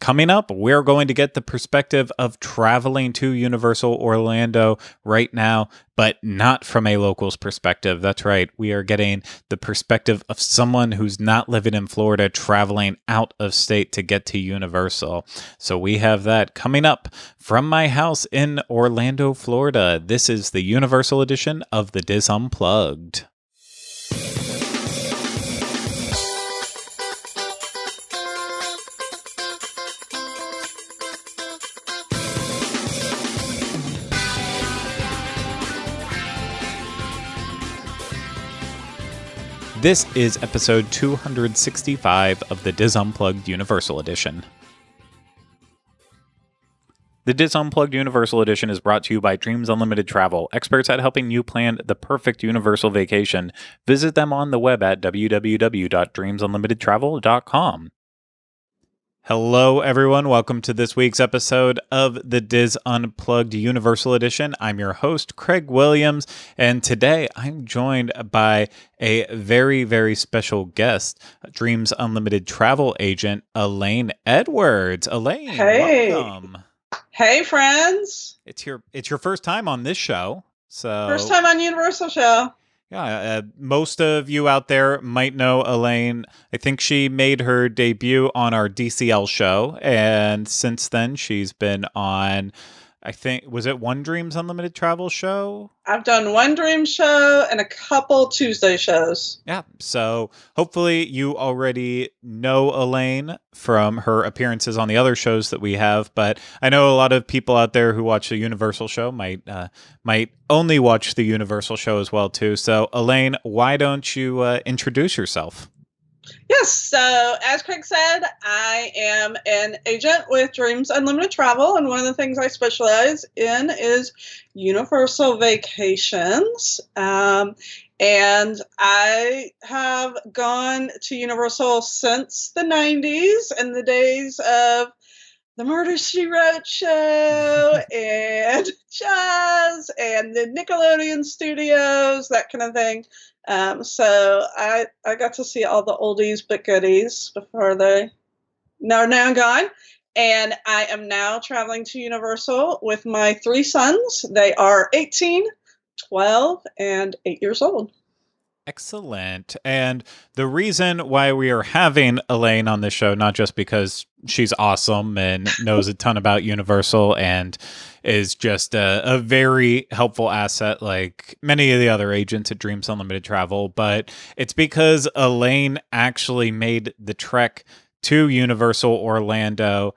Coming up, we're going to get the perspective of traveling to Universal Orlando right now, but not from a local's perspective. That's right. We are getting the perspective of someone who's not living in Florida, traveling out of state to get to Universal. So we have that coming up from my house in Orlando, Florida. This is the Universal edition of the Dis Unplugged. This is episode 265 of the Dis Unplugged Universal Edition. The Dis Unplugged Universal Edition is brought to you by Dreams Unlimited Travel, experts at helping you plan the perfect Universal vacation. Visit them on the web at www.dreamsunlimitedtravel.com. Hello, everyone. Welcome to this week's episode of the Dis Unplugged Universal Edition. I'm your host, Craig Williams, and today I'm joined by a very, very special guest, Dreams Unlimited travel agent, Elaine Edwards. Elaine, hey. Welcome. Hey, friends. It's your first time on this show. So first time on Universal show. Yeah, most of you out there might know Elaine. I think she made her debut on our DCL show, and since then she's been on, I think, was it One Dreams Unlimited Travel show? I've done One Dream show and a couple Tuesday shows. Yeah, so hopefully you already know Elaine from her appearances on the other shows that we have, but I know a lot of people out there who watch the Universal show might only watch the Universal show as well too. So Elaine, why don't you introduce yourself? Yes, so as Craig said, I am an agent with Dreams Unlimited Travel, and one of the things I specialize in is Universal vacations. And I have gone to Universal since the 90s and the days of the Murder, She Wrote show and Jazz and the Nickelodeon studios, that kind of thing. So I got to see all the oldies but goodies before they are now gone. And I am now traveling to Universal with my three sons. They are 18, 12, and 8 years old. Excellent. And the reason why we are having Elaine on this show, not just because she's awesome and knows a ton about Universal and is just a very helpful asset like many of the other agents at Dreams Unlimited Travel, but it's because Elaine actually made the trek to Universal Orlando,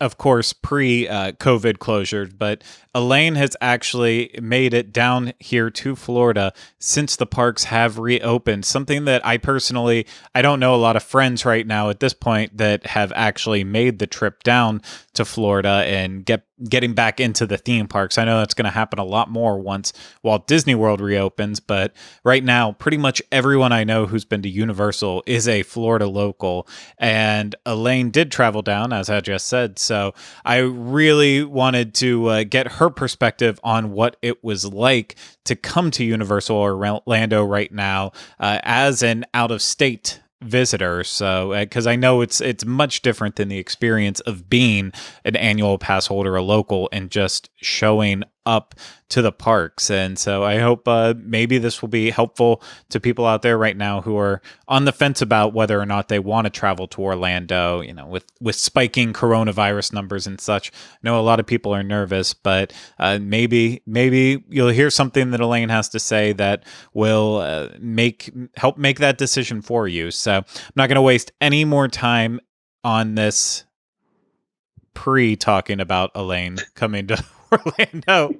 of course, pre-COVID closure, but Elaine has actually made it down here to Florida since the parks have reopened, something that I don't know a lot of friends right now at this point that have actually made the trip down to Florida and getting back into the theme parks. I know that's going to happen a lot more once Walt Disney World reopens, but right now, pretty much everyone I know who's been to Universal is a Florida local, and Elaine did travel down, as I just said, so I really wanted to get her perspective on what it was like to come to Universal Orlando right now as an out-of-state visitor. So because I know it's much different than the experience of being an annual pass holder, a local, and just showing up to the parks. And so I hope maybe this will be helpful to people out there right now who are on the fence about whether or not they want to travel to Orlando, with spiking coronavirus numbers and such. I know a lot of people are nervous, but maybe you'll hear something that Elaine has to say that will help make that decision for you. So I'm not going to waste any more time on this talking about Elaine coming to Orlando.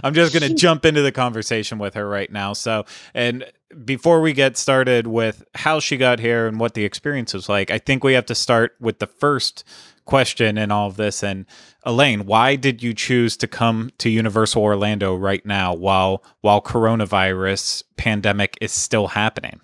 I'm just going to jump into the conversation with her right now. So, and before we get started with how she got here and what the experience was like, I think we have to start with the first question in all of this. And Elaine, why did you choose to come to Universal Orlando right now while coronavirus pandemic is still happening?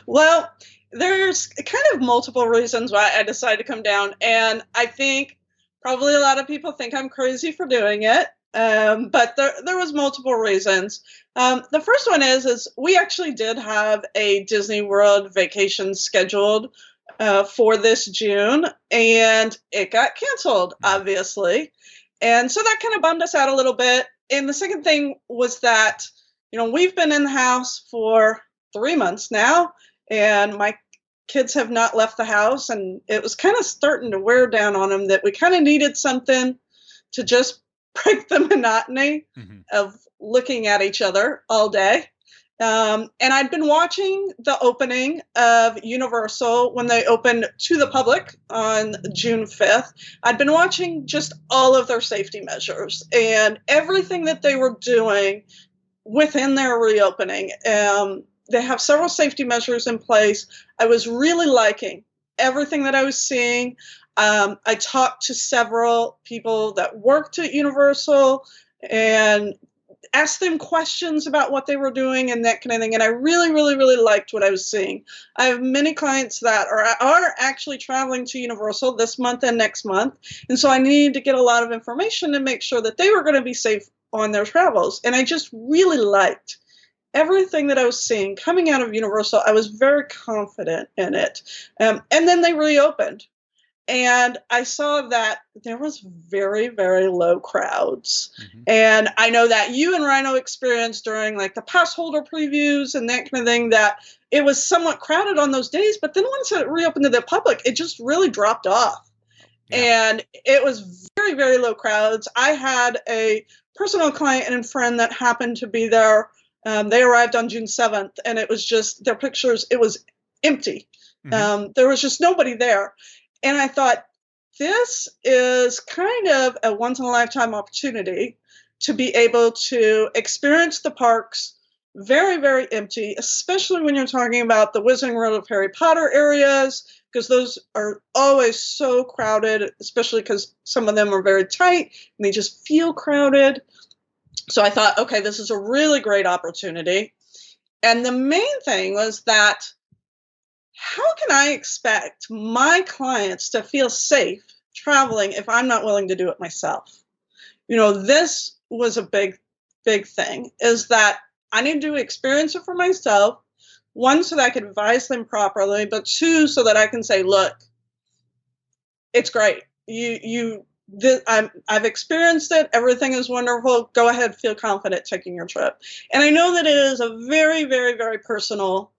Well, there's kind of multiple reasons why I decided to come down, and I think probably a lot of people think I'm crazy for doing it, but there was multiple reasons. The first one is we actually did have a Disney World vacation scheduled for this June, and it got canceled, obviously. And so that kind of bummed us out a little bit. And the second thing was that, we've been in the house for 3 months now, and my kids have not left the house, and it was kind of starting to wear down on them that we kind of needed something to just break the monotony of looking at each other all day. And I'd been watching the opening of Universal when they opened to the public on June 5th. I'd been watching just all of their safety measures and everything that they were doing within their reopening. They have several safety measures in place. I was really liking everything that I was seeing. I talked to several people that worked at Universal and asked them questions about what they were doing and that kind of thing. And I really, really, really liked what I was seeing. I have many clients that are actually traveling to Universal this month and next month. And so I needed to get a lot of information to make sure that they were going to be safe on their travels. And I just really liked everything that I was seeing coming out of Universal. I was very confident in it. And then they reopened. And I saw that there was very, very low crowds. And I know that you and Rhino experienced during like the pass holder previews and that kind of thing, that it was somewhat crowded on those days. But then once it reopened to the public, it just really dropped off. And it was very, very low crowds. I had a personal client and friend that happened to be there. They arrived on June 7th, and it was just their pictures. It was empty. There was just nobody there. And I thought, this is kind of a once-in-a-lifetime opportunity to be able to experience the parks very, very empty, especially when you're talking about the Wizarding World of Harry Potter areas, because those are always so crowded, especially because some of them are very tight and they just feel crowded. So I thought, okay, this is a really great opportunity. And the main thing was that, how can I expect my clients to feel safe traveling if I'm not willing to do it myself? This was a big, big thing, is that I need to experience it for myself. One, so that I can advise them properly, but two, so that I can say, look, it's great. I've experienced it. Everything is wonderful. Go ahead, feel confident taking your trip. And I know that it is a very, very, very personal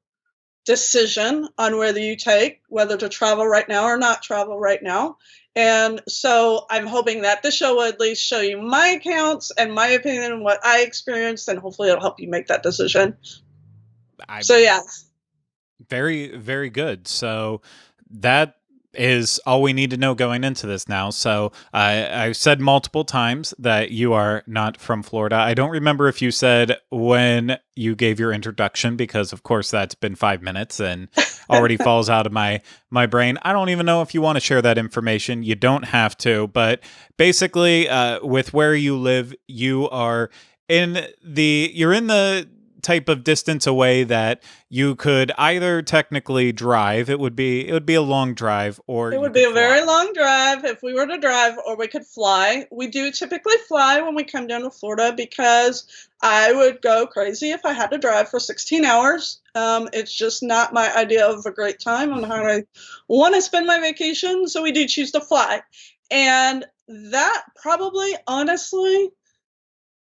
decision on whether to travel right now or not travel right now. And so I'm hoping that this show will at least show you my accounts and my opinion and what I experienced, and hopefully it'll help you make that decision. Very, very good. So that is all we need to know going into this now. So I've said multiple times that you are not from Florida. I don't remember if you said when you gave your introduction, because of course that's been 5 minutes and already falls out of my brain. I don't even know if you want to share that information. You don't have to, but basically with where you live, you're in the type of distance away that you could either technically drive. It would be a long drive, or it would be a very long drive if we were to drive, or we could fly. We do typically fly when we come down to Florida, because I would go crazy if I had to drive for 16 hours. It's just not my idea of a great time on how I want to spend my vacation. So we do choose to fly. And that probably, honestly,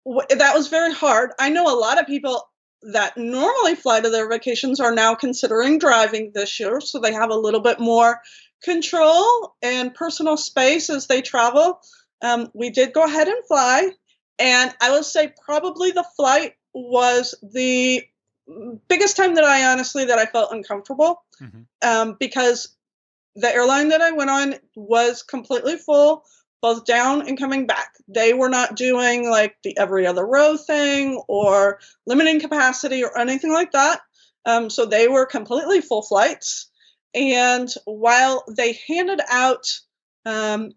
that was very hard. I know a lot of people that normally fly to their vacations are now considering driving this year, so they have a little bit more control and personal space as they travel. We did go ahead and fly, and I will say probably the flight was the biggest time that I felt uncomfortable, because the airline that I went on was completely full, both down and coming back. They were not doing like the every other row thing or limiting capacity or anything like that. So they were completely full flights. And while they handed out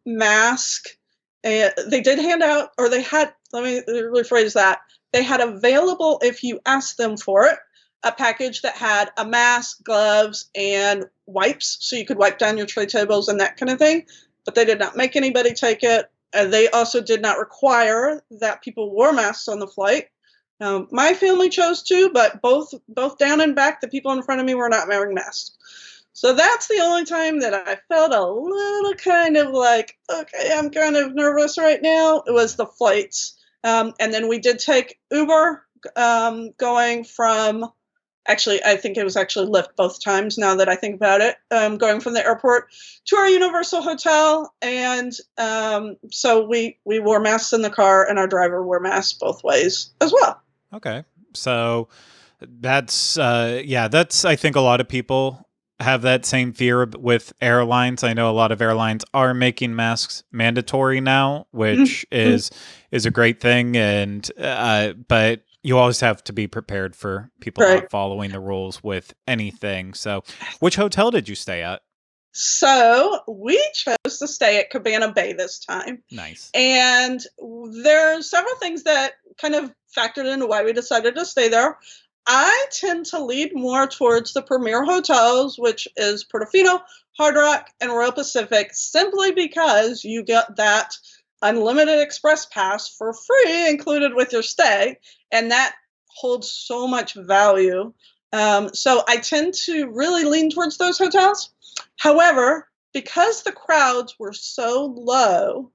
masks, they did hand out, or they had, let me rephrase that, they had available, if you asked them for it, a package that had a mask, gloves, and wipes, so you could wipe down your tray tables and that kind of thing. But they did not make anybody take it. And they also did not require that people wore masks on the flight. My family chose to, but both down and back, the people in front of me were not wearing masks. So that's the only time that I felt a little kind of like, okay, I'm kind of nervous right now. It was the flights. And then we did take Uber going from, actually, I think it was actually Lyft both times now that I think about it, going from the airport to our Universal Hotel. And so we wore masks in the car, and our driver wore masks both ways as well. Okay. So that's that's I think a lot of people have that same fear with airlines. I know a lot of airlines are making masks mandatory now, which is a great thing, and but you always have to be prepared for people Right. not following the rules with anything. So, which hotel did you stay at? So we chose to stay at Cabana Bay this time. Nice. And there's several things that kind of factored into why we decided to stay there. I tend to lead more towards the premier hotels, which is Portofino, Hard Rock, and Royal Pacific, simply because you get that unlimited express pass for free included with your stay, and that holds so much value. So I tend to really lean towards those hotels. However, because the crowds were so low,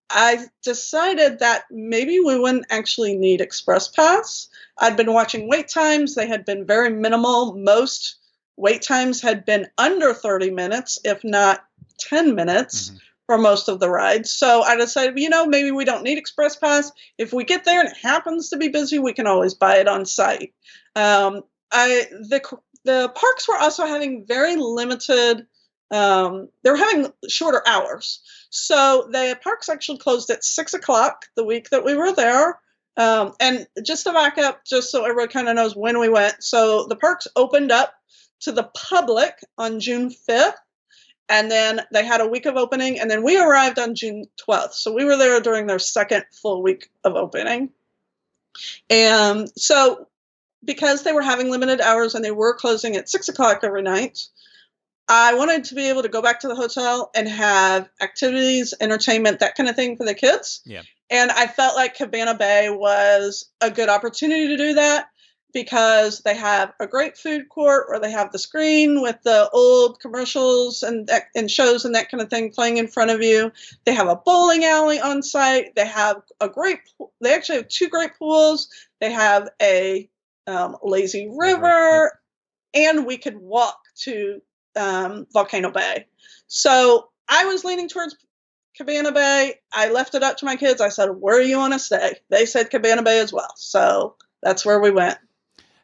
I decided that maybe we wouldn't actually need Express Pass. I'd been watching wait times. They had been very minimal. Most wait times had been under 30 minutes, if not 10 minutes for most of the rides. So I decided, maybe we don't need Express Pass. If we get there and it happens to be busy, we can always buy it on site. The parks were also having very limited, they were having shorter hours. So the parks actually closed at 6 o'clock the week that we were there. And just to back up, just so everyone kind of knows when we went. So the parks opened up to the public on June 5th. And then they had a week of opening. And then we arrived on June 12th. So we were there during their second full week of opening. And so because they were having limited hours and they were closing at 6 o'clock every night, I wanted to be able to go back to the hotel and have activities, entertainment, that kind of thing for the kids. Yeah. And I felt like Cabana Bay was a good opportunity to do that because they have a great food court where they have the screen with the old commercials and shows and that kind of thing playing in front of you. They have a bowling alley on site. They have they actually have two great pools. They have a lazy river, and we could walk to Volcano Bay. So I was leaning towards Cabana Bay. I left it up to my kids. I said, where do you want to stay? They said Cabana Bay as well. So that's where we went.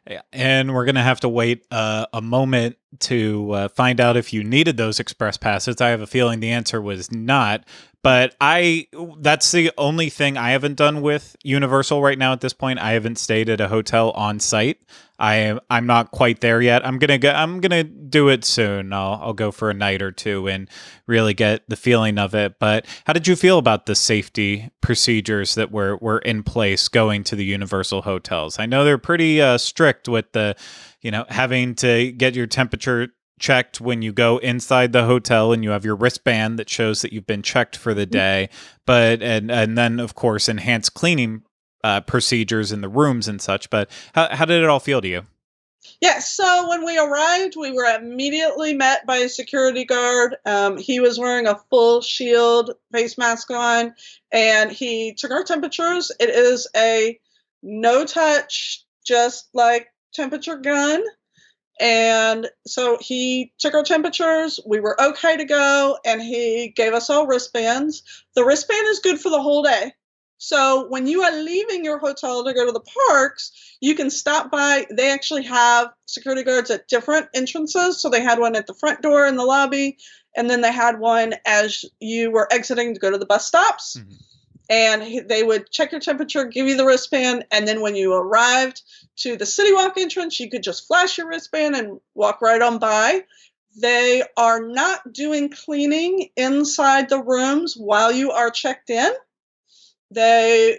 Yeah, and we're going to have to wait a moment to find out if you needed those express passes. I have a feeling the answer was not, but that's the only thing I haven't done with Universal right now at this point. I haven't stayed at a hotel on site. I'm not quite there yet. I'm gonna do it soon. I'll go for a night or two and really get the feeling of it. But how did you feel about the safety procedures that were in place going to the Universal hotels? I know they're pretty strict with the, having to get your temperature checked when you go inside the hotel, and you have your wristband that shows that you've been checked for the day. But and then of course enhanced cleaning procedures in the rooms and such. But how did it all feel to you? Yeah, so when we arrived, we were immediately met by a security guard. He was wearing a full shield face mask on, and he took our temperatures. It is a no-touch, just like temperature gun. And so he took our temperatures. We were okay to go, and he gave us all wristbands. The wristband is good for the whole day. So when you are leaving your hotel to go to the parks, you can stop by. They actually have security guards at different entrances. So they had one at the front door in the lobby, and then they had one as you were exiting to go to the bus stops. Mm-hmm. And they would check your temperature, give you the wristband, and then when you arrived to the City Walk entrance, you could just flash your wristband and walk right on by. They are not doing cleaning inside the rooms while you are checked in.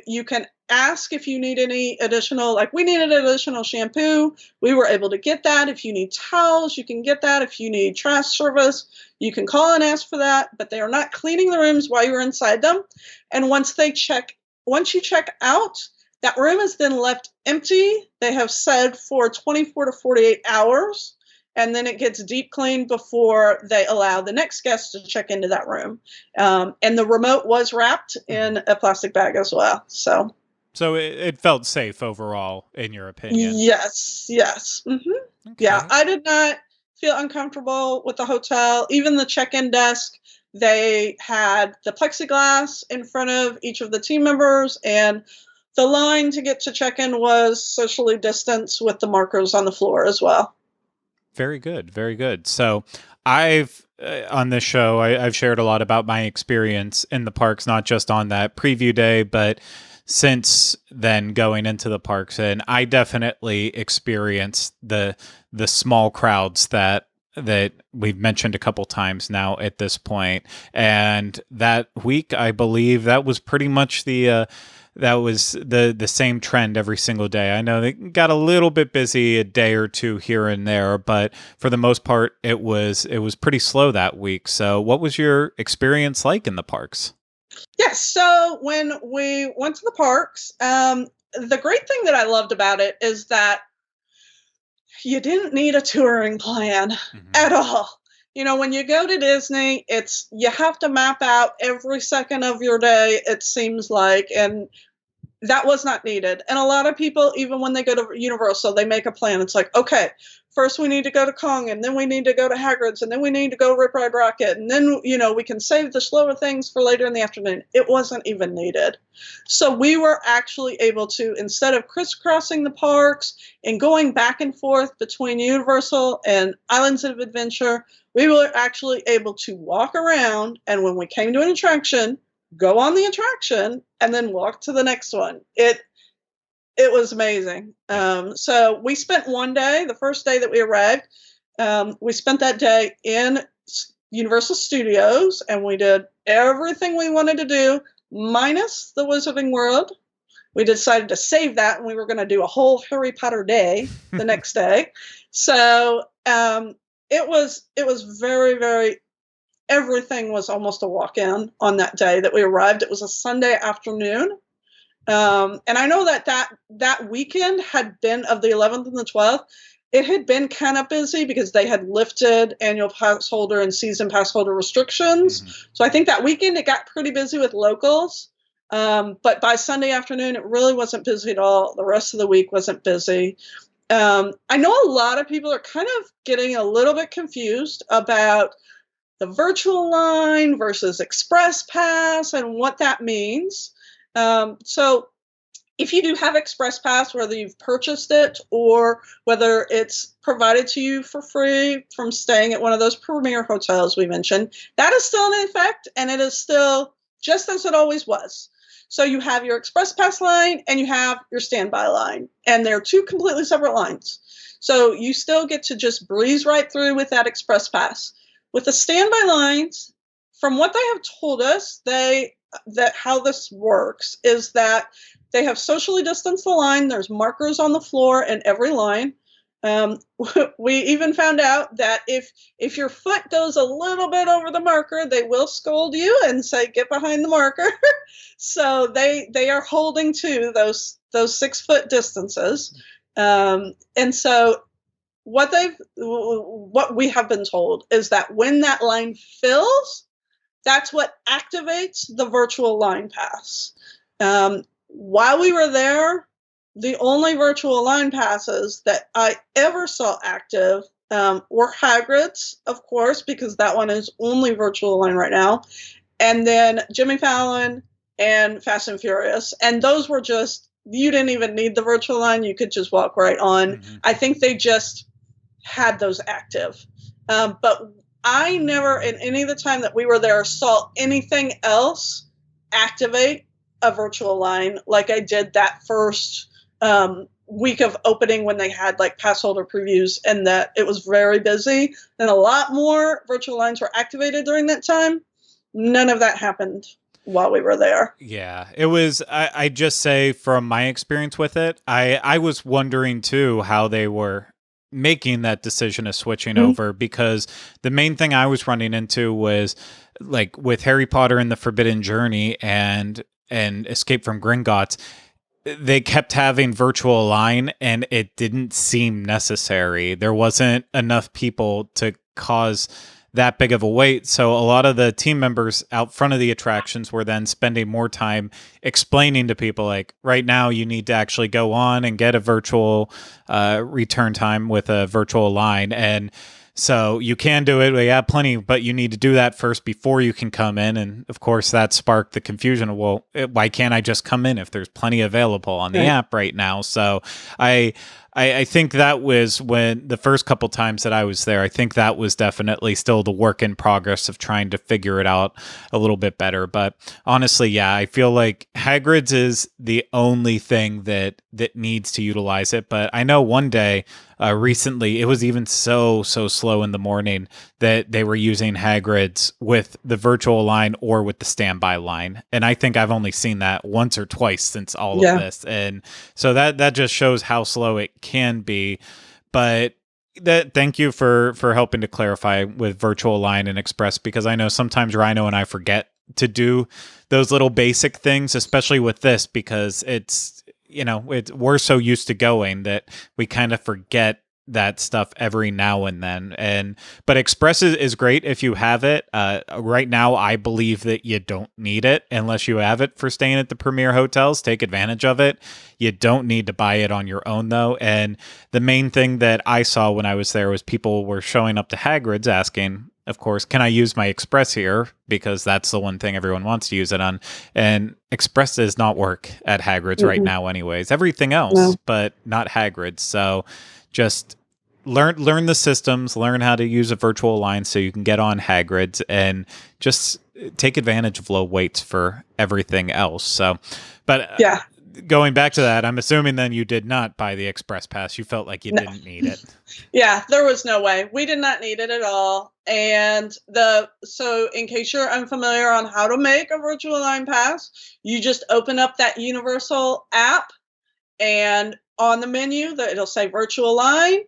You can ask if you need any additional, like we needed additional shampoo. We were able to get that. If you need towels, you can get that. If you need trash service, you can call and ask for that. But they are not cleaning the rooms while you're inside them. And once you check out, that room is then left empty. They have said for 24 to 48 hours. and then it gets deep cleaned before they allow the next guest to check into that room. And the remote was wrapped in a plastic bag as well. So it felt safe overall, in your opinion? Yes. Okay. Yeah, I did not feel uncomfortable with the hotel. Even the check-in desk, they had the plexiglass in front of each of the team members, and the line to get to check-in was socially distanced with the markers on the floor as well. Very good. Very good. So I've, on this show, I've shared a lot about my experience in the parks, not just on that preview day, but since then going into the parks. And I definitely experienced the small crowds that we've mentioned a couple times now at this point. And that week, I believe that was pretty much the same trend every single day. I know they got a little bit busy a day or two here and there, but for the most part, it was pretty slow that week. So what was your experience like in the parks? Yes. So when we went to the parks, the great thing that I loved about it is that you didn't need a touring plan at all. You know, when you go to Disney, you have to map out every second of your day, it seems like, and that was not needed. And a lot of people, even when they go to Universal, they make a plan. It's like, okay, first we need to go to Kong, and then we need to go to Hagrid's, and then we need to go Rip Ride Rocket, and then, we can save the slower things for later in the afternoon. It wasn't even needed. So we were actually able to, instead of crisscrossing the parks and going back and forth between Universal and Islands of Adventure, we were actually able to walk around, and when we came to an attraction, go on the attraction and then walk to the next one. It was amazing. So we spent one day, the first day that we arrived, we spent that day in Universal Studios, and we did everything we wanted to do, minus the Wizarding World. We decided to save that, and we were going to do a whole Harry Potter day the next day. So it was very, very, everything was almost a walk-in on that day that we arrived. It was a Sunday afternoon. And I know that weekend had been, of the 11th and the 12th, it had been kind of busy because they had lifted annual pass holder and season pass holder restrictions. So I think that weekend it got pretty busy with locals. But by Sunday afternoon, it really wasn't busy at all. The rest of the week wasn't busy. I know a lot of people are kind of getting a little bit confused about the virtual line versus Express Pass and what that means. So if you do have Express Pass, whether you've purchased it or whether it's provided to you for free from staying at one of those premier hotels we mentioned, that is still in effect, and it is still just as it always was. So you have your Express Pass line and you have your standby line, and they're two completely separate lines. So you still get to just breeze right through with that Express Pass. With the standby lines, from what they have told us, that how this works is that they have socially distanced the line. There's markers on the floor in every line. We even found out that if your foot goes a little bit over the marker, they will scold you and say, get behind the marker. So they are holding to those 6 foot distances. And so what we have been told is that when that line fills, that's what activates the virtual line pass. While we were there, the only virtual line passes that I ever saw active were Hagrid's, of course, because that one is only virtual line right now, and then Jimmy Fallon and Fast and Furious. And those were just, you didn't even need the virtual line. You could just walk right on. I think they just had those active. But I never, in any of the time that we were there, saw anything else activate a virtual line like I did that first week of opening when they had like pass holder previews, and that it was very busy and a lot more virtual lines were activated during that time. None of that happened while we were there. Yeah, it was, I just say from my experience with it, I was wondering too how they were making that decision of switching over, because the main thing I was running into was like with Harry Potter and the Forbidden Journey and Escape from Gringotts, they kept having virtual line and it didn't seem necessary. There wasn't enough people to cause that big of a wait. So a lot of the team members out front of the attractions were then spending more time explaining to people, like, right now you need to actually go on and get a virtual return time with a virtual line. And so you can do it. We have plenty, but you need to do that first before you can come in. And of course, that sparked the confusion of, well, why can't I just come in if there's plenty available on the app right now? So I think that was when the first couple times that I was there, I think that was definitely still the work in progress of trying to figure it out a little bit better. But honestly, yeah, I feel like Hagrid's is the only thing that needs to utilize it. But I know one day recently, it was even so slow in the morning that they were using Hagrid's with the virtual line or with the standby line. And I think I've only seen that once or twice since all of this. And so that just shows how slow it can be. But thank you for helping to clarify with virtual line and express, because I know sometimes Rhino and I forget to do those little basic things, especially with this, because it's, we're so used to going that we kind of forget that stuff every now and then. But Express is great if you have it. Right now, I believe that you don't need it unless you have it for staying at the premier hotels. Take advantage of it. You don't need to buy it on your own, though. And the main thing that I saw when I was there was people were showing up to Hagrid's asking, of course, can I use my Express here? Because that's the one thing everyone wants to use it on. And Express does not work at Hagrid's right now anyways. Everything else, but not Hagrid's. So just learn the systems, learn how to use a virtual line so you can get on Hagrid's, and just take advantage of low waits for everything else. So, but going back to that, I'm assuming then you did not buy the Express Pass. You felt like you didn't need it. Yeah, there was no way. We did not need it at all. And so in case you're unfamiliar on how to make a virtual line pass, you just open up that Universal app, and on the menu it'll say virtual line,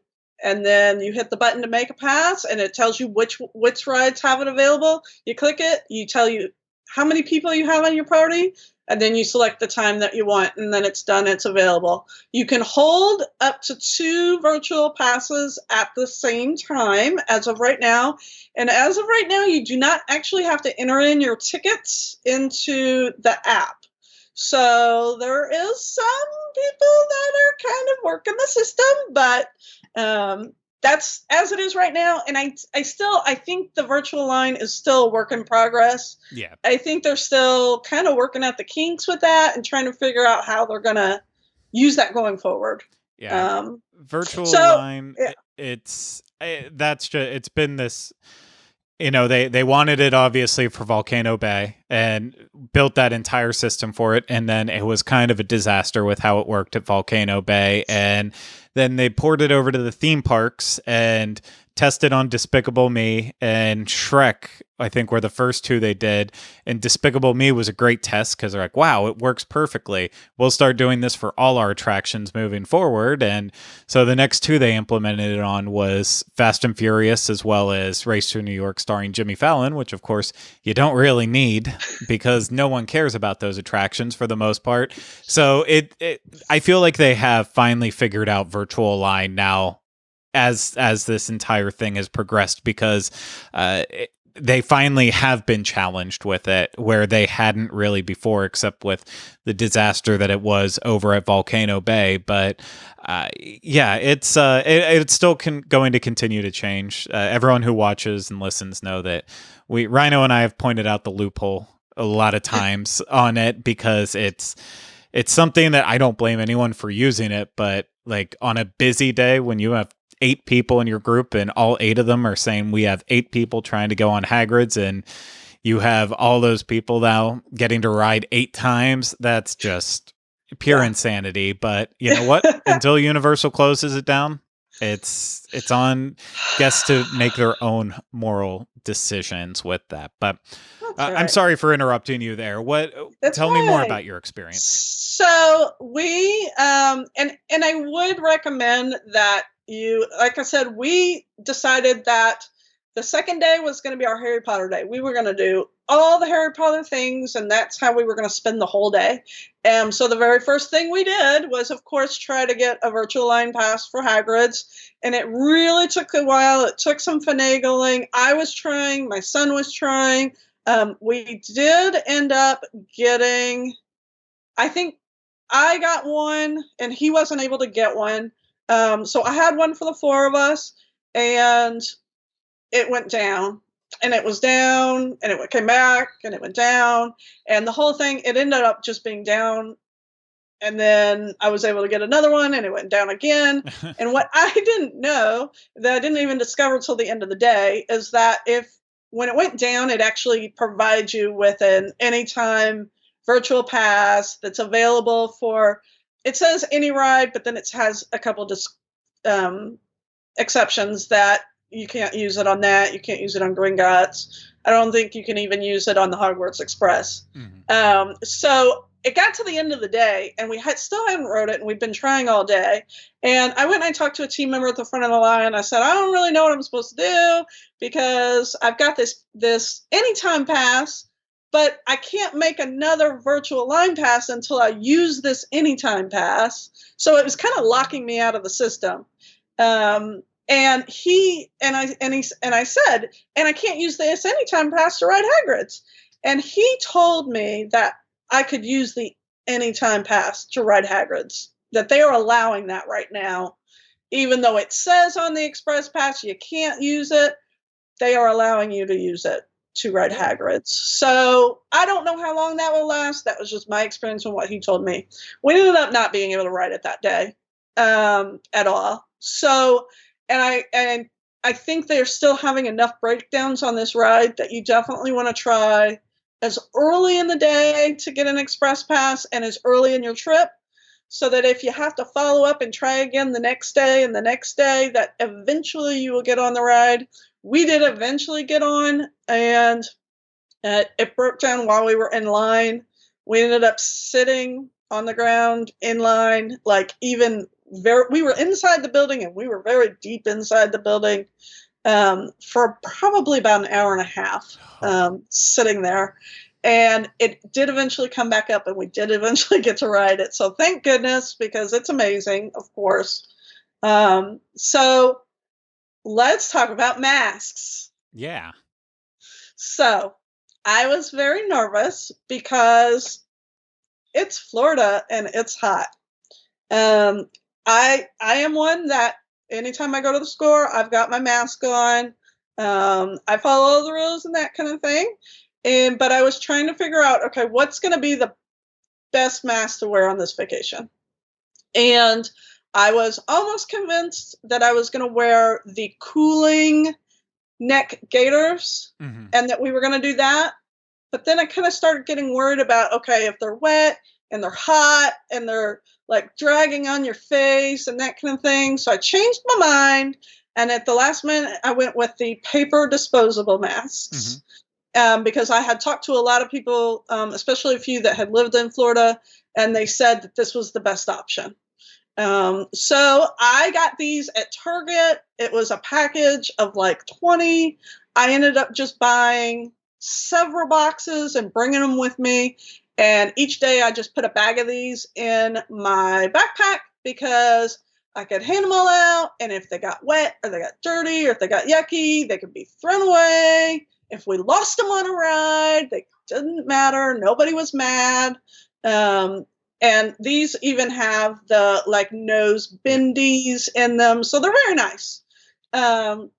and then you hit the button to make a pass, and it tells you which rides have it available. You click it, you tell you how many people you have on your party, and then you select the time that you want, and then it's done, it's available. You can hold up to 2 virtual passes at the same time as of right now. And as of right now, you do not actually have to enter in your tickets into the app. So there is some people that are kind of working the system, but that's as it is right now. And I think the virtual line is still a work in progress. Yeah. I think they're still kind of working out the kinks with that and trying to figure out how they're going to use that going forward. Yeah. Virtual line, it's been this, they wanted it obviously for Volcano Bay and built that entire system for it. And then it was kind of a disaster with how it worked at Volcano Bay. And then they poured it over to the theme parks and tested on Despicable Me and Shrek, I think, were the first 2 they did. And Despicable Me was a great test because they're like, wow, it works perfectly. We'll start doing this for all our attractions moving forward. And so the next 2 they implemented it on was Fast and Furious, as well as Race to New York starring Jimmy Fallon, which of course you don't really need because no one cares about those attractions for the most part. So I feel like they have finally figured out virtual line now as this entire thing has progressed, because they finally have been challenged with it where they hadn't really before, except with the disaster that it was over at Volcano Bay. But it's still going to continue to change. Everyone who watches and listens know that Rhino and I have pointed out the loophole a lot of times on it, because it's something that I don't blame anyone for using it, but like on a busy day when you have 8 people in your group and all 8 of them are saying we have 8 people trying to go on Hagrid's, and you have all those people now getting to ride 8 times, that's just pure insanity. But you know what? Until Universal closes it down, it's on guests to make their own moral decisions with that. But right. I'm sorry for interrupting you there. Tell me more about your experience. So we and I would recommend that like I said, we decided that the second day was going to be our Harry Potter day. We were going to do all the Harry Potter things, and that's how we were going to spend the whole day. So the very first thing we did was, of course, try to get a virtual line pass for Hagrid's, and it really took a while. It took some finagling. I was trying. My son was trying. We did end up getting, I think I got one, and he wasn't able to get one. So I had one for the four of us, and it went down. And it was down, and it came back, and it went down. And the whole thing, it ended up just being down. And then I was able to get another one, and it went down again. And what I didn't know, that I didn't even discover till the end of the day, is that when it went down, it actually provides you with an anytime virtual pass that's available for, it says any ride, but then it has a couple exceptions that you can't use it on that. You can't use it on Gringotts. I don't think you can even use it on the Hogwarts Express. Mm-hmm. So it got to the end of the day, and we still hadn't rode it, and we'd been trying all day. And I went and I talked to a team member at the front of the line. I said, I don't really know what I'm supposed to do, because I've got this anytime pass, but I can't make another virtual line pass until I use this anytime pass. So it was kind of locking me out of the system. And I said, and I can't use this anytime pass to ride Hagrid's. And he told me that I could use the anytime pass to ride Hagrid's, that they are allowing that right now. Even though it says on the Express Pass you can't use it, they are allowing you to use it to ride Hagrid's. So I don't know how long that will last. That was just my experience and what he told me. We ended up not being able to ride it that day at all. So, and I think they're still having enough breakdowns on this ride that you definitely want to try as early in the day to get an Express Pass, and as early in your trip, so that if you have to follow up and try again the next day and the next day, that eventually you will get on the ride. We did eventually get on, and it broke down while we were in line. We ended up sitting on the ground in line, we were inside the building, and we were very deep inside the building for probably about an hour and a half sitting there. And it did eventually come back up, and we did eventually get to ride it. So thank goodness, because it's amazing, of course. So let's talk about masks. Yeah. So I was very nervous because it's Florida and it's hot. I am one that anytime I go to the store, I've got my mask on. I follow the rules and that kind of thing. But I was trying to figure out, okay, what's going to be the best mask to wear on this vacation? And I was almost convinced that I was going to wear the cooling neck gaiters, mm-hmm. and that we were going to do that. But then I kind of started getting worried about, okay, if they're wet and they're hot and they're like dragging on your face and that kind of thing. So I changed my mind. And at the last minute, I went with the paper disposable masks. Mm-hmm. Because I had talked to a lot of people, especially a few that had lived in Florida, and they said that this was the best option. So I got these at Target. It was a package of like 20. I ended up just buying several boxes and bringing them with me. And each day I just put a bag of these in my backpack, because I could hand them all out. And if they got wet or they got dirty or if they got yucky, they could be thrown away. If we lost them on a ride, they didn't matter. Nobody was mad. And these even have the like nose bendies in them. So they're very nice. And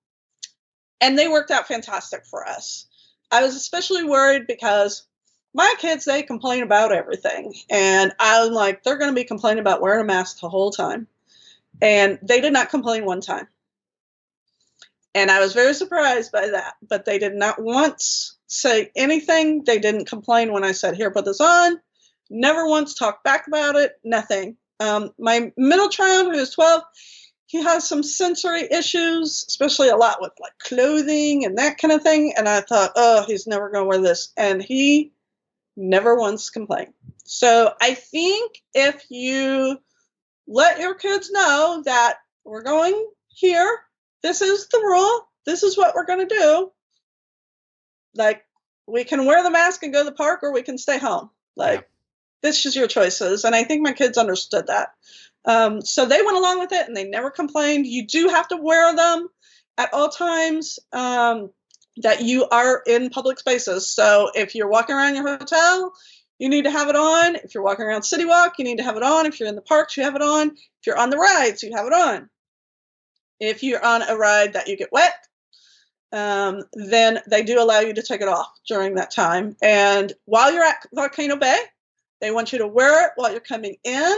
they worked out fantastic for us. I was especially worried because my kids, they complain about everything. And I'm like, they're going to be complaining about wearing a mask the whole time. And they did not complain one time. And I was very surprised by that. But they did not once say anything. They didn't complain when I said, here, put this on. Never once talked back about it. Nothing. My middle child, who is 12, he has some sensory issues, especially a lot with like clothing and that kind of thing. And I thought, oh, he's never going to wear this. And he never once complained. So I think if you let your kids know that we're going here, this is the rule, this is what we're going to do, like, we can wear the mask and go to the park, or we can stay home. Like, this is your choices. And I think my kids understood that. So they went along with it, and they never complained. You do have to wear them at all times that you are in public spaces. So if you're walking around your hotel, you need to have it on. If you're walking around City Walk, you need to have it on. If you're in the parks, you have it on. If you're on the rides, you have it on. If you're on a ride that you get wet, then they do allow you to take it off during that time. And while you're at Volcano Bay, they want you to wear it while you're coming in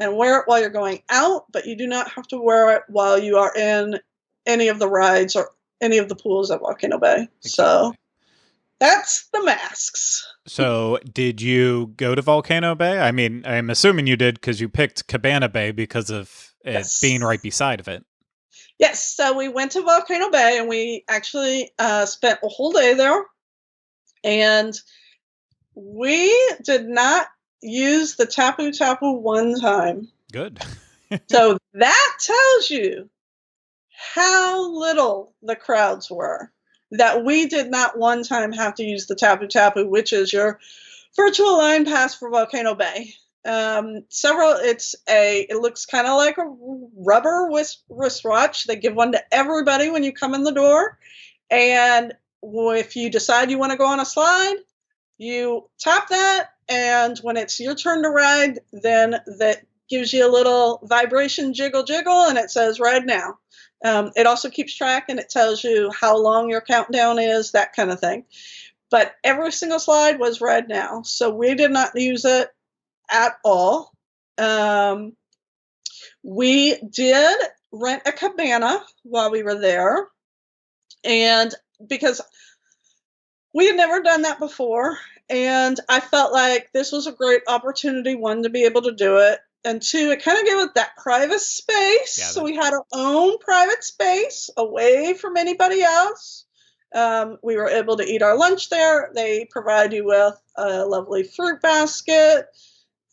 and wear it while you're going out, but you do not have to wear it while you are in any of the rides or any of the pools at Volcano Bay. Exactly. So that's the masks. So did you go to Volcano Bay? I mean, I'm assuming you did because you picked Cabana Bay because of it being right beside of it. Yes, so we went to Volcano Bay, and we actually spent a whole day there, and we did not use the Tapu Tapu one time. Good. So that tells you how little the crowds were, that we did not one time have to use the Tapu Tapu, which is your virtual line pass for Volcano Bay. It looks kind of like a rubber wristwatch. They give one to everybody when you come in the door. And if you decide you want to go on a slide, you tap that. And when it's your turn to ride, then that gives you a little vibration jiggle, and it says ride now. It also keeps track, and it tells you how long your countdown is, that kind of thing. But every single slide was ride now. So we did not use it at all. We did rent a cabana while we were there, and because we had never done that before, and I felt like this was a great opportunity, one, to be able to do it, and two, it kind of gave us that private space. So we had our own private space away from anybody else. We were able to eat our lunch there. They provide you with a lovely fruit basket.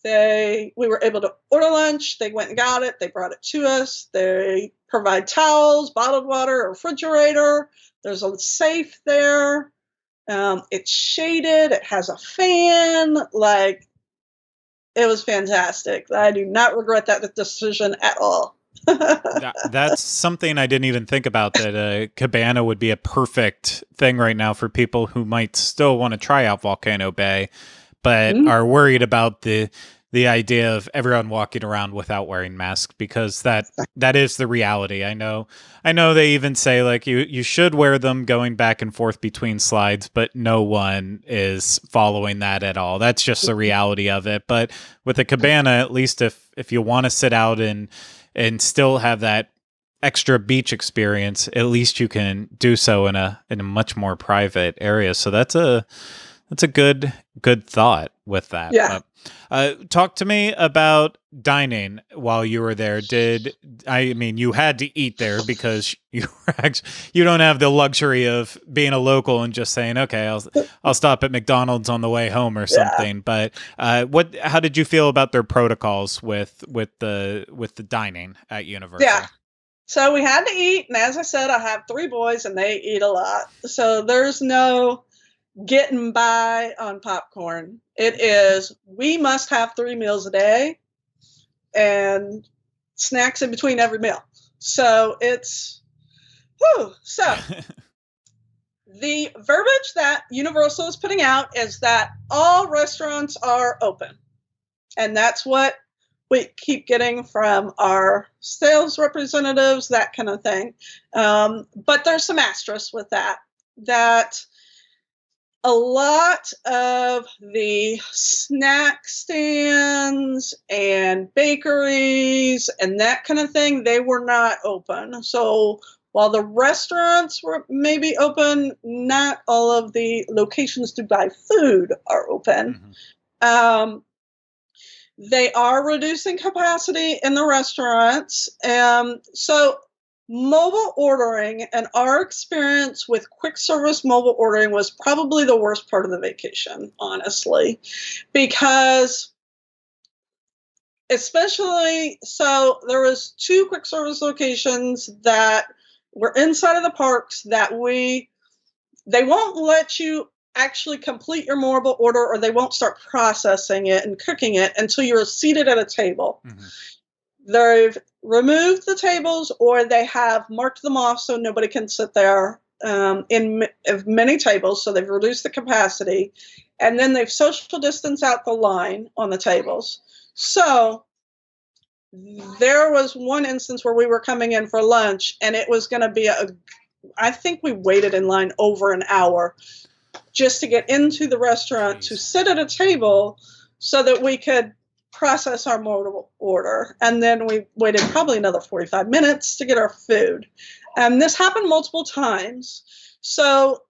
We were able to order lunch. They went and got it. They brought it to us. They provide towels, bottled water, a refrigerator. There's a safe there. It's shaded. It has a fan. Like, it was fantastic. I do not regret that decision at all. That's something I didn't even think about, that a cabana would be a perfect thing right now for people who might still want to try out Volcano Bay, but are worried about the idea of everyone walking around without wearing masks, because that is the reality. I know they even say, like, you should wear them going back and forth between slides, but no one is following that at all. That's just the reality of it. But with a cabana, at least if you want to sit out and still have that extra beach experience, at least you can do so in a much more private area. So that's a good thought with that. Yeah. Talk to me about dining while you were there. You had to eat there because you don't have the luxury of being a local and just saying, okay, I'll stop at McDonald's on the way home or something. But how did you feel about their protocols with the dining at Universal? Yeah. So we had to eat, and as I said, I have 3 boys, and they eat a lot. So there's no getting by on popcorn. It is, we must have 3 meals a day and snacks in between every meal. So it's, so the verbiage that Universal is putting out is that all restaurants are open. And that's what we keep getting from our sales representatives, that kind of thing. But there's some asterisks with that a lot of the snack stands and bakeries and that kind of thing, they were not open. So while the restaurants were maybe open, not all of the locations to buy food are open. Mm-hmm. They are reducing capacity in the restaurants. So mobile ordering, and our experience with quick service mobile ordering, was probably the worst part of the vacation, honestly, because especially, so there was 2 quick service locations that were inside of the parks that they won't let you actually complete your mobile order, or they won't start processing it and cooking it until you're seated at a table. Mm-hmm. They've removed the tables, or they have marked them off so nobody can sit there in many tables, so they've reduced the capacity. And then they've social distanced out the line on the tables. So there was one instance where we were coming in for lunch, and it was going to be I think we waited in line over an hour just to get into the restaurant to sit at a table so that we could process our mobile order. And then we waited probably another 45 minutes to get our food. And this happened multiple times. So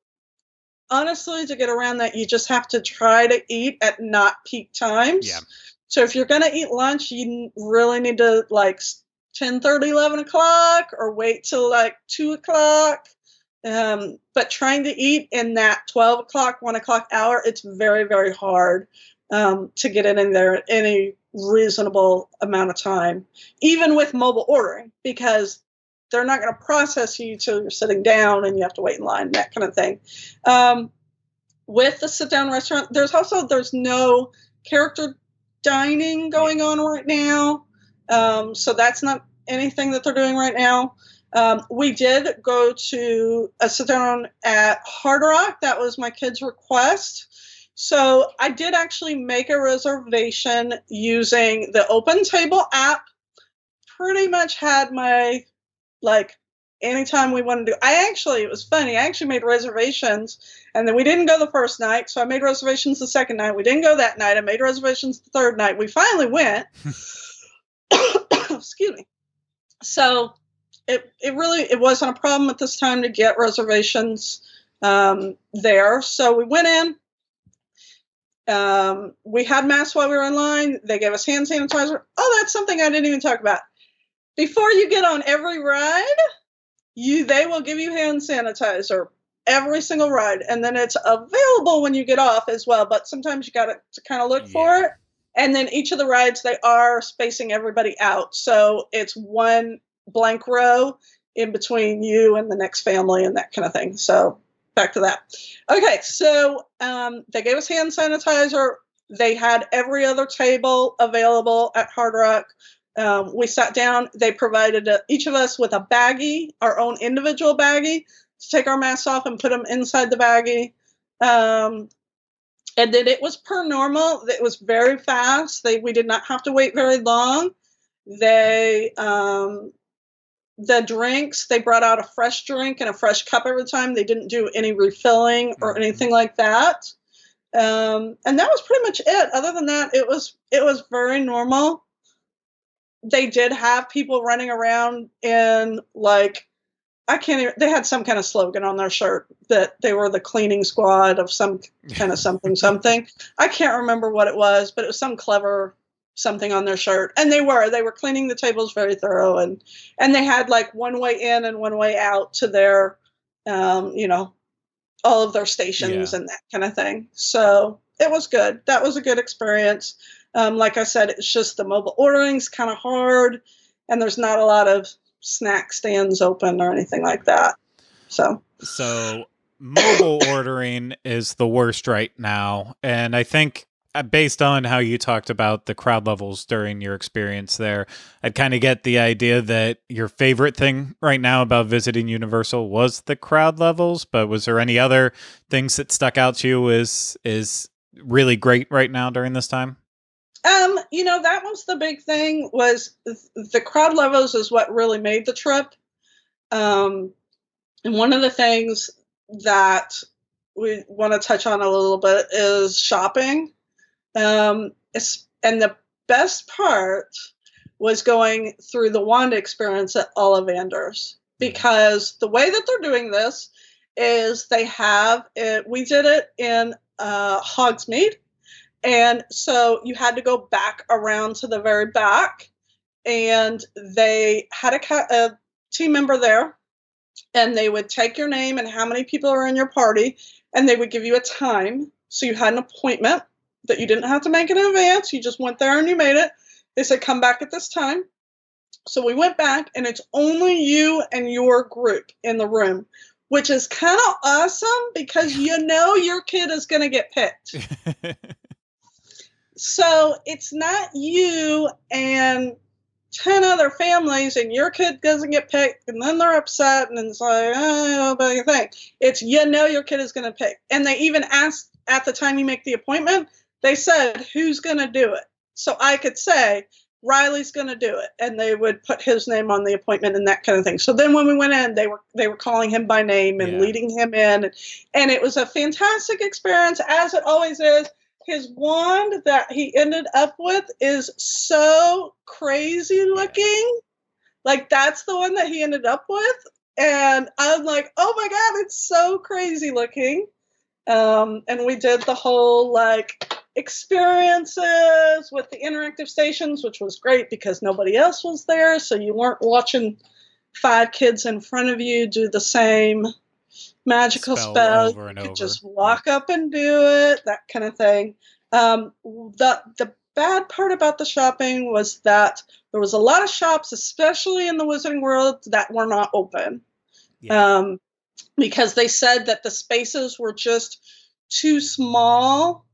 honestly, to get around that, you just have to try to eat at not peak times. Yeah. So if you're going to eat lunch, you really need to 10:30, 11 o'clock, or wait till 2 o'clock. But trying to eat in that 12 o'clock, 1 o'clock hour, it's very, very hard to get in there any reasonable amount of time, even with mobile ordering, because they're not going to process you till you're sitting down and you have to wait in line, that kind of thing. With the sit-down restaurant, there's no character dining going on right now. So that's not anything that they're doing right now. We did go to a sit-down at Hard Rock. That was my kid's request. So I did actually make a reservation using the Open Table app. Pretty much had my, anytime we wanted to. It was funny. I actually made reservations, and then we didn't go the first night. So I made reservations the second night. We didn't go that night. I made reservations the third night. We finally went. Excuse me. So it wasn't a problem at this time to get reservations there. So we went in. We had masks while we were in line. They gave us hand sanitizer. Oh, that's something I didn't even talk about. Before you get on every ride, they will give you hand sanitizer, every single ride. And then it's available when you get off as well. But sometimes you got to kind of look for it. And then each of the rides, they are spacing everybody out. So it's one blank row in between you and the next family and that kind of thing. So back to that. Okay, so they gave us hand sanitizer. They had every other table available at Hard Rock. We sat down. They provided each of us with a baggie, our own individual baggie, to take our masks off and put them inside the baggie. And then it was per normal. It was very fast. We did not have to wait very long. The drinks, they brought out a fresh drink and a fresh cup every time. They didn't do any refilling or anything like that. And that was pretty much it. Other than that, it was very normal. They did have people running around in they had some kind of slogan on their shirt that they were the cleaning squad of some kind of something. I can't remember what it was, but it was some clever something on their shirt. And they were cleaning the tables very thorough, and they had one way in and one way out to their, all of their stations and that kind of thing. So it was good. That was a good experience. Like I said, it's just the mobile ordering's kind of hard, and there's not a lot of snack stands open or anything like that. So mobile ordering is the worst right now. And I think based on how you talked about the crowd levels during your experience there, I'd kind of get the idea that your favorite thing right now about visiting Universal was the crowd levels, but was there any other things that stuck out to you is really great right now during this time? That was the big thing, was the crowd levels is what really made the trip. And one of the things that we want to touch on a little bit is shopping. And the best part was going through the Wanda experience at Ollivanders, because the way that they're doing this is they have it. We did it in Hogsmeade. And so you had to go back around to the very back, and they had a team member there, and they would take your name and how many people are in your party, and they would give you a time. So you had an appointment that you didn't have to make in advance. You just went there and you made it. They said, come back at this time. So we went back, and it's only you and your group in the room. which is kind of awesome because your kid is going to get picked. So it's not you and 10 other families and your kid doesn't get picked and then they're upset and it's like, oh, what do you think? It's, your kid is going to pick. And they even asked at the time you make the appointment, they said, who's going to do it? So I could say, Riley's going to do it. And they would put his name on the appointment and that kind of thing. So then when we went in, they were calling him by name and leading him in. And it was a fantastic experience, as it always is. His wand that he ended up with is so crazy looking. Like, that's the one that he ended up with. And I'm like, oh my God, it's so crazy looking. And we did the whole, like, experiences with the interactive stations, which was great because nobody else was there. So you weren't watching 5 kids in front of you do the same magical spell. Over and you could over. Just walk up and do it, that kind of thing. The bad part about the shopping was that there was a lot of shops, especially in the Wizarding World, that were not open. Because they said that the spaces were just too small.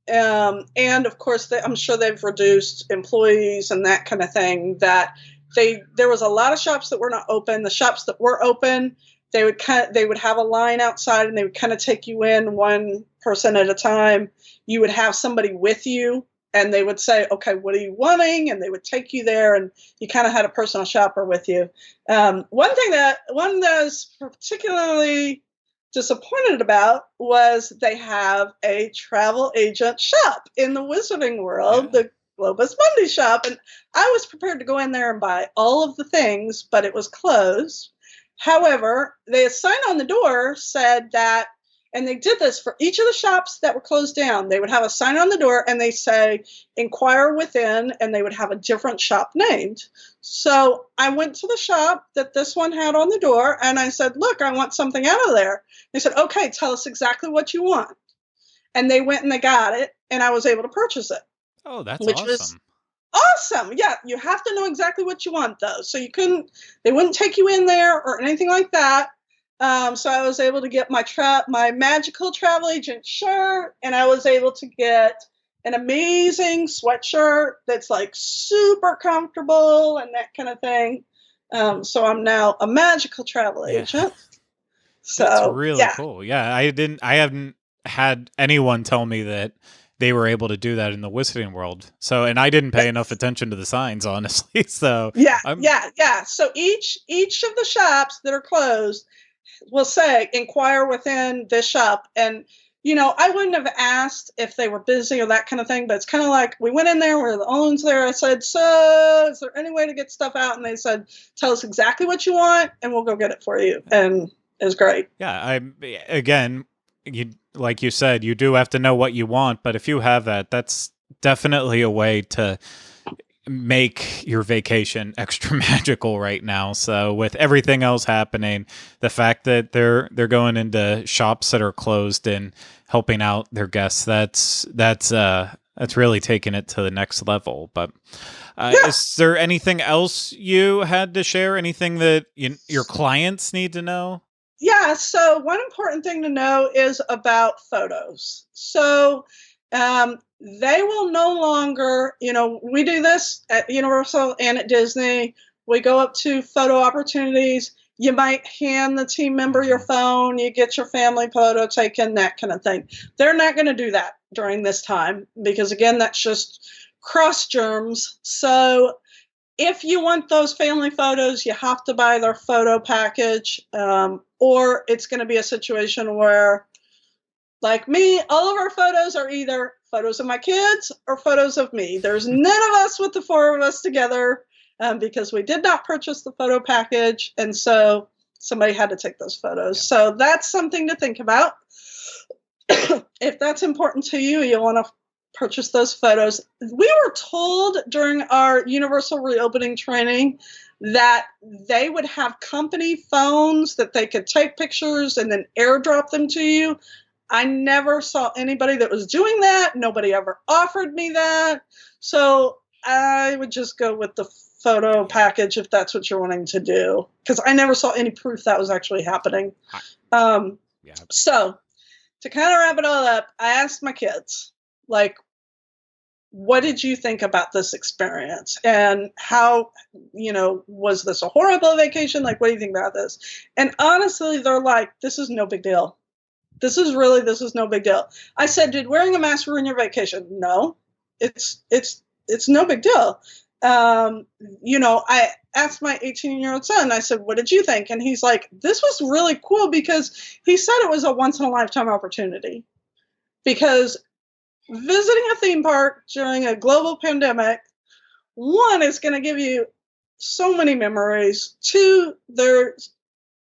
And of course, I'm sure they've reduced employees and that kind of thing, that there was a lot of shops that were not open. The shops that were open, they would have a line outside and they would kind of take you in one person at a time. You would have somebody with you and they would say, okay, what are you wanting? And they would take you there and you kind of had a personal shopper with you. One that I was particularly disappointed about was they have a travel agent shop in the Wizarding World, the Globus Mundi shop. And I was prepared to go in there and buy all of the things, but it was closed. However, the sign on the door said that, and they did this for each of the shops that were closed down. They would have a sign on the door and they say, inquire within, and they would have a different shop named. So I went to the shop that this one had on the door and I said, look, I want something out of there. They said, okay, tell us exactly what you want. And they went and they got it and I was able to purchase it. Oh, that's awesome. Was awesome. Yeah, you have to know exactly what you want though. So they wouldn't take you in there or anything like that. So I was able to get my magical travel agent shirt, and I was able to get an amazing sweatshirt that's like super comfortable and that kind of thing. So I'm now a magical travel agent. So that's really cool. Yeah, I haven't had anyone tell me that they were able to do that in the Wizarding World. So, and I didn't pay enough attention to the signs, honestly. So yeah. So each of the shops that are closed will say, inquire within this shop. And, I wouldn't have asked if they were busy or that kind of thing, but it's kind of like, we went in there, we're the only ones there. I said, so is there any way to get stuff out? And they said, tell us exactly what you want and we'll go get it for you. And it was great. Yeah. Like you said, you do have to know what you want, but if you have that, that's definitely a way to make your vacation extra magical right now. So with everything else happening, the fact that they're going into shops that are closed and helping out their guests, that's really taking it to the next level. But is there anything else you had to share? Anything that your clients need to know? Yeah. So one important thing to know is about photos. So, they will no longer, we do this at Universal and at Disney. We go up to photo opportunities. You might hand the team member your phone. You get your family photo taken, that kind of thing. They're not going to do that during this time because, again, that's just cross germs. So if you want those family photos, you have to buy their photo package, or it's going to be a situation where, like me, all of our photos are either photos of my kids or photos of me. There's none of us with the 4 of us together because we did not purchase the photo package. And so somebody had to take those photos. Yeah. So that's something to think about. If that's important to you, you'll want to purchase those photos. We were told during our Universal reopening training that they would have company phones that they could take pictures and then airdrop them to you. I never saw anybody that was doing that. Nobody ever offered me that. So I would just go with the photo package if that's what you're wanting to do, because I never saw any proof that was actually happening. Yeah. So to kind of wrap it all up, I asked my kids, like, what did you think about this experience? And how, was this a horrible vacation? Like, what do you think about this? And honestly, they're like, this is no big deal. This is no big deal. I said, did wearing a mask ruin your vacation? No, it's no big deal. I asked my 18-year-old son, I said, what did you think? And he's like, this was really cool, because he said it was a once in a lifetime opportunity, because visiting a theme park during a global pandemic, one, is going to give you so many memories. Two, there's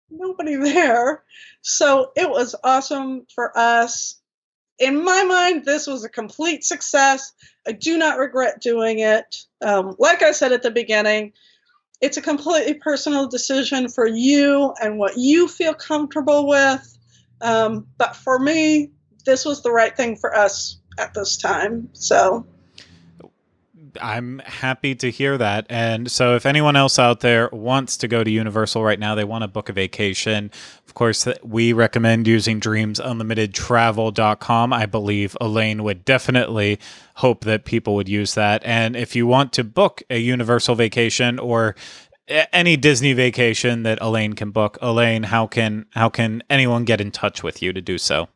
nobody there. So it was awesome for us. In my mind, this was a complete success. I do not regret doing it. Like I said at the beginning, it's a completely personal decision for you and what you feel comfortable with. But for me, this was the right thing for us at this time. So I'm happy to hear that. And so if anyone else out there wants to go to Universal right now, they want to book a vacation, of course, we recommend using dreamsunlimitedtravel.com. I believe Elaine would definitely hope that people would use that. And if you want to book a Universal vacation or any Disney vacation that Elaine can book, Elaine, how can anyone get in touch with you to do so?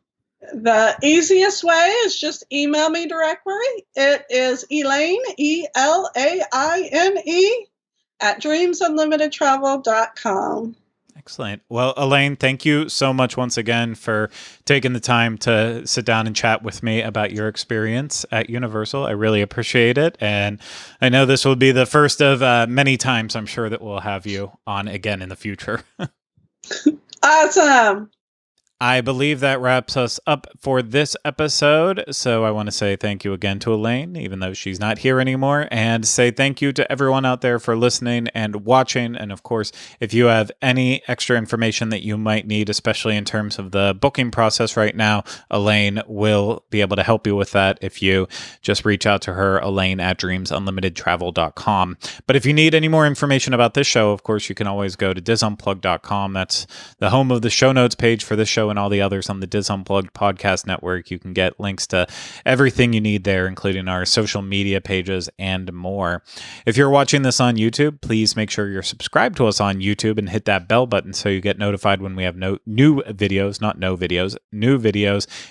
The easiest way is just email me directly. It is Elaine, ELAINE, at dreamsunlimitedtravel.com. Excellent. Well, Elaine, thank you so much once again for taking the time to sit down and chat with me about your experience at Universal. I really appreciate it. And I know this will be the first of many times I'm sure that we'll have you on again in the future. Awesome. I believe that wraps us up for this episode. So I want to say thank you again to Elaine, even though she's not here anymore, and say thank you to everyone out there for listening and watching. And of course, if you have any extra information that you might need, especially in terms of the booking process right now, Elaine will be able to help you with that if you just reach out to her, Elaine at dreamsunlimitedtravel.com. But if you need any more information about this show, of course, you can always go to disunplug.com. That's the home of the show notes page for this show and all the others on the Dis Unplugged podcast network. You can get links to everything you need there, including our social media pages and more. If you're watching this on YouTube, please make sure you're subscribed to us on YouTube and hit that bell button so you get notified when we have new videos,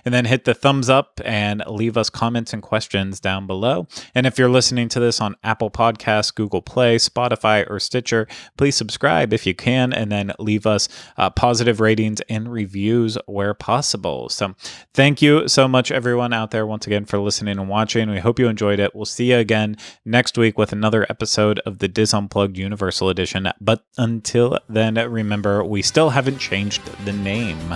and then hit the thumbs up and leave us comments and questions down below. And if you're listening to this on Apple Podcasts, Google Play, Spotify, or Stitcher, please subscribe if you can, and then leave us positive ratings and reviews where possible. So thank you so much, everyone out there, once again, for listening and watching. We hope you enjoyed it. We'll see you again next week with another episode of the Dis Unplugged Universal Edition. But until then, remember, we still haven't changed the name.